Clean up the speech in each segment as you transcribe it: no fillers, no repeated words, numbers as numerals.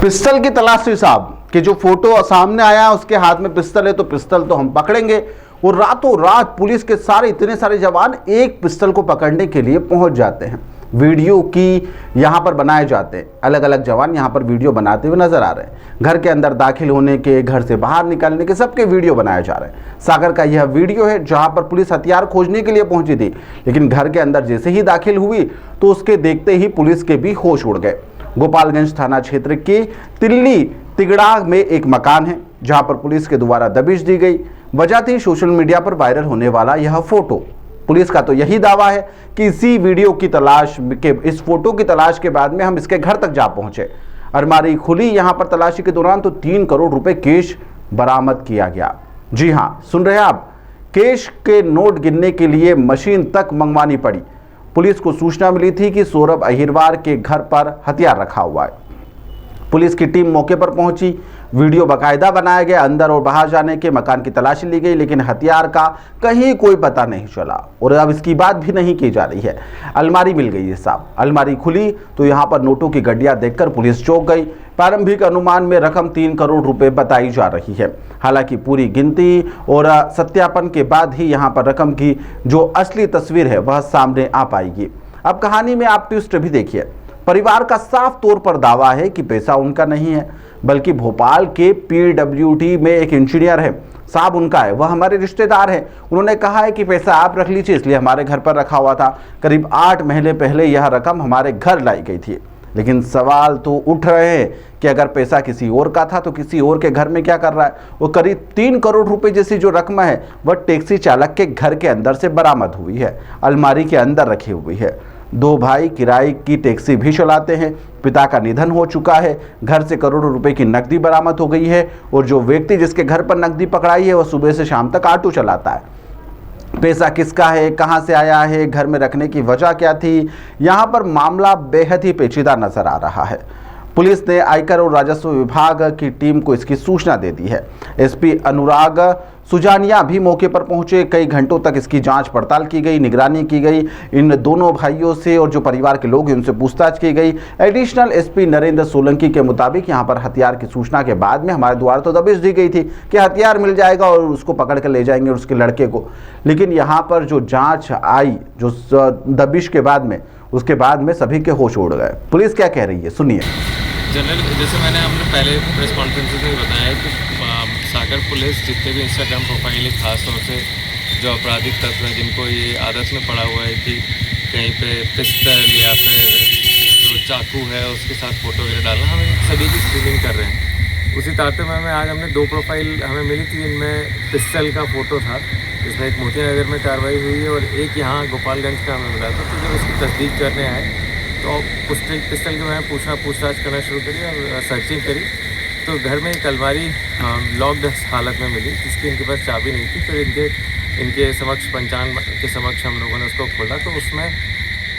Pistol की तलाश थी साहब कि जो फोटो सामने आया उसके हाथ में पिस्टल है तो पिस्टल तो हम पकड़ेंगे। और रातों रात पुलिस के इतने सारे जवान एक पिस्टल को पकड़ने के लिए पहुंच जाते हैं। वीडियो की यहां पर बनाए जाते हैं, अलग अलग जवान यहां पर वीडियो बनाते हुए नजर आ रहे हैं। घर के अंदर दाखिल होने के, घर से बाहर निकलने के, सबके वीडियो बनाए जा रहे हैं। सागर का यह वीडियो है जहां पर पुलिस हथियार खोजने के लिए पहुंची थी, लेकिन घर के अंदर जैसे ही दाखिल हुई तो उसके देखते ही पुलिस के भी होश उड़ गए। गोपालगंज थाना क्षेत्र के तिल्ली तिगड़ा में एक मकान है जहां पर पुलिस के द्वारा दबिश दी गई। वजह थी सोशल मीडिया पर वायरल होने वाला यह फोटो। पुलिस का तो यही दावा है कि इसी वीडियो की तलाश के, इस फोटो की तलाश के बाद में हम इसके घर तक जा पहुंचे। अलमारी खुली यहां पर तलाशी के दौरान तो 3 करोड़ रुपए कैश बरामद किया गया। जी हां, सुन रहे हैं आप, कैश के नोट गिनने के लिए मशीन तक मंगवानी पड़ी। पुलिस को सूचना मिली थी कि सौरभ अहिरवार के घर पर हथियार रखा हुआ है। पुलिस की टीम मौके पर पहुंची, वीडियो बाकायदा बनाया गया, अंदर और बाहर जाने के, मकान की तलाशी ली गई, लेकिन हथियार का कहीं कोई पता नहीं चला और अब इसकी बात भी नहीं की जा रही है। अलमारी मिल गई है साहब, अलमारी खुली तो यहां पर नोटों की गड्डियां देखकर पुलिस चौंक गई। प्रारंभिक अनुमान में रकम 3 करोड़ रुपए बताई जा रही है। हालांकि पूरी गिनती और सत्यापन के बाद ही यहां पर रकम की जो असली तस्वीर है वह सामने आ पाएगी। अब कहानी में आप ट्विस्ट भी देखिए। परिवार का साफ तौर पर दावा है कि पैसा उनका नहीं है, बल्कि भोपाल के PWD में एक इंजीनियर है साहब उनका है, वह हमारे रिश्तेदार हैं। उन्होंने कहा है कि पैसा आप रख लीजिए, इसलिए हमारे घर पर रखा हुआ था। करीब 8 महीने पहले यह रकम हमारे घर लाई गई थी। लेकिन सवाल तो उठ रहे हैं कि अगर पैसा किसी और का था तो किसी और के घर में क्या कर रहा है। वो करीब 3 करोड़ रुपए जैसी जो रकम है वह टैक्सी चालक के घर के अंदर से बरामद हुई है, अलमारी के अंदर रखी हुई है। 2 भाई किराए की टैक्सी भी चलाते हैं। पिता का निधन हो चुका है। घर से करोड़ों रुपए की नकदी बरामद हो गई है और जो व्यक्ति जिसके घर पर नकदी पकड़ाई है वह सुबह से शाम तक ऑटो चलाता है। पैसा किसका है, कहां से आया है, घर में रखने की वजह क्या थी, यहां पर मामला बेहद ही पेचीदा नजर आ रहा है। पुलिस ने आयकर और राजस्व विभाग की टीम को इसकी सूचना दे दी है। SP अनुराग सुजानिया भी मौके पर पहुंचे। कई घंटों तक इसकी जांच पड़ताल की गई, निगरानी की गई। इन दोनों भाइयों से और जो परिवार के लोग हैं उनसे पूछताछ की गई। एडिशनल SP नरेंद्र सोलंकी के मुताबिक यहां पर हथियार की सूचना के बाद में हमारे द्वारा तो दबिश दी गई थी कि हथियार मिल जाएगा और उसको पकड़ कर ले जाएंगे उसके लड़के को। लेकिन यहाँ पर जो जाँच आई, जो दबिश के बाद में, उसके बाद में सभी के होश उड़ गए। पुलिस क्या कह रही है, सुनिए। जनरल, जैसे मैंने हमने पहले प्रेस कॉन्फ्रेंस में बताया कि सागर पुलिस जितने भी इंस्टाग्राम प्रोफाइल है, खास तौर से जो आपराधिक तत्व हैं जिनको ये आदत में पड़ा हुआ है कि कहीं पे पिस्टल या फिर जो चाकू है उसके साथ फ़ोटो वगैरह डालना, हम सभी की स्क्रीनिंग कर रहे हैं। उसी तारतम्य में आज हमने 2 प्रोफाइल हमें मिली थी, इनमें पिस्टल का फ़ोटो था जिसमें एक मोतीनगर में कार्रवाई हुई है और एक यहाँ गोपालगंज का हमें मिला था। तो जब इसकी तस्दीक करने आए तो पिस्टल के मैं पूछताछ करना शुरू करी और सर्चिंग करी तो घर में एक अलमारी लॉक्ड हालत में मिली जिसकी इनके पास चाबी नहीं थी। फिर इनके समक्ष पंचांग के समक्ष हम लोगों ने उसको खोला तो उसमें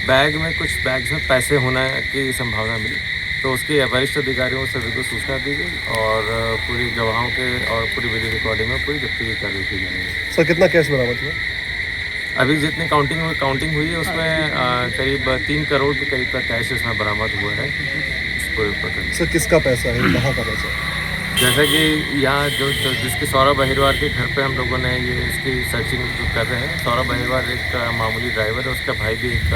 बैग में कुछ बैग्स में पैसे होने की संभावना मिली। तो उसके वरिष्ठ अधिकारियों सभी को सूचना दी गई और पूरी गवाहों के और पूरी वीडियो रिकॉर्डिंग में पूरी जब्ती की कार्रवाई की जाएगी। सर कितना कैश बरामद हुआ? अभी जितनी काउंटिंग हुई है उसमें करीब 3 करोड़ के करीब का कैश इसमें बरामद हुआ है। सर किसका पैसा है, कहाँ का पैसा है? जैसा कि यहाँ जो जिसके सौरभ अहिरवार के घर पे हम लोगों ने ये इसकी सर्चिंग कर रहे हैं। सौरभ अहिरवार एक मामूली ड्राइवर है, उसका भाई भी एक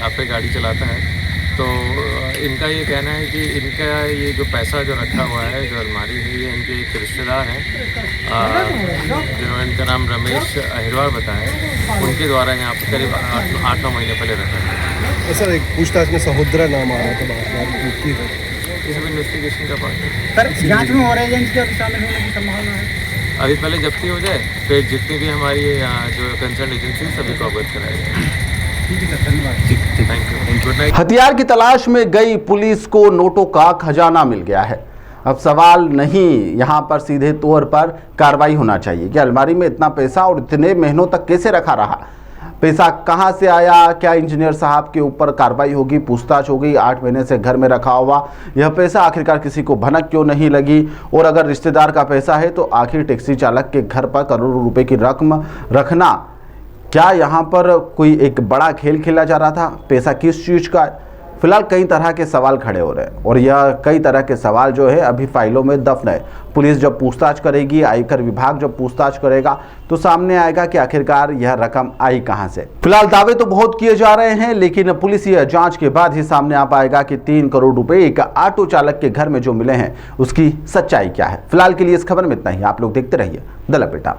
आपे गाड़ी चलाता है। तो इनका ये कहना है कि इनका ये जो पैसा जो रखा हुआ है, जो अलमारी है, ये इनके एक रिश्तेदार हैं जिन्होंने इनका नाम रमेश अहिरवार बताया, उनके द्वारा यहाँ पर करीब 8-9 महीने पहले रखा है। सर एक पूछताछ में सहोदरा नाम आ रहा था, ये सब इन्वेस्टिगेशन का पार्ट है। सर जांच में और एजेंट्स के शामिल होने की संभावना है? अभी पहले जब्ती हो जाए फिर जितनी भी हमारी जो कंसर्न एजेंसी सभी को अवगत कराया जाए। हथियार की तलाश में गई पुलिस को नोटों का खजाना मिल गया है। अब सवाल नहीं यहाँ पर सीधे तौर पर कार्रवाई होना चाहिए कि अलमारी में इतना पैसा और इतने महीनों तक कैसे रखा रहा, पैसा कहाँ से आया, क्या इंजीनियर साहब के ऊपर कार्रवाई होगी, पूछताछ होगी। 8 महीने से घर में रखा हुआ यह पैसा आखिरकार किसी को भनक क्यों नहीं लगी, और अगर रिश्तेदार का पैसा है तो आखिर टैक्सी चालक के घर पर करोड़ों रुपए की रकम रखना, क्या यहाँ पर कोई एक बड़ा खेल खेला जा रहा था? पैसा किस चीज़ का? फिलहाल कई तरह के सवाल खड़े हो रहे हैं और यह कई तरह के सवाल जो है अभी फाइलों में दफन है। पुलिस जब पूछताछ करेगी, आयकर विभाग जब पूछताछ करेगा तो सामने आएगा कि आखिरकार यह रकम आई कहां से। फिलहाल दावे तो बहुत किए जा रहे हैं, लेकिन पुलिस यह जांच के बाद ही सामने आ पाएगा कि 3 करोड़ रुपए एक ऑटो चालक के घर में जो मिले हैं उसकी सच्चाई क्या है। फिलहाल के लिए इस खबर में इतना ही। आप लोग देखते रहिए द लपेटा।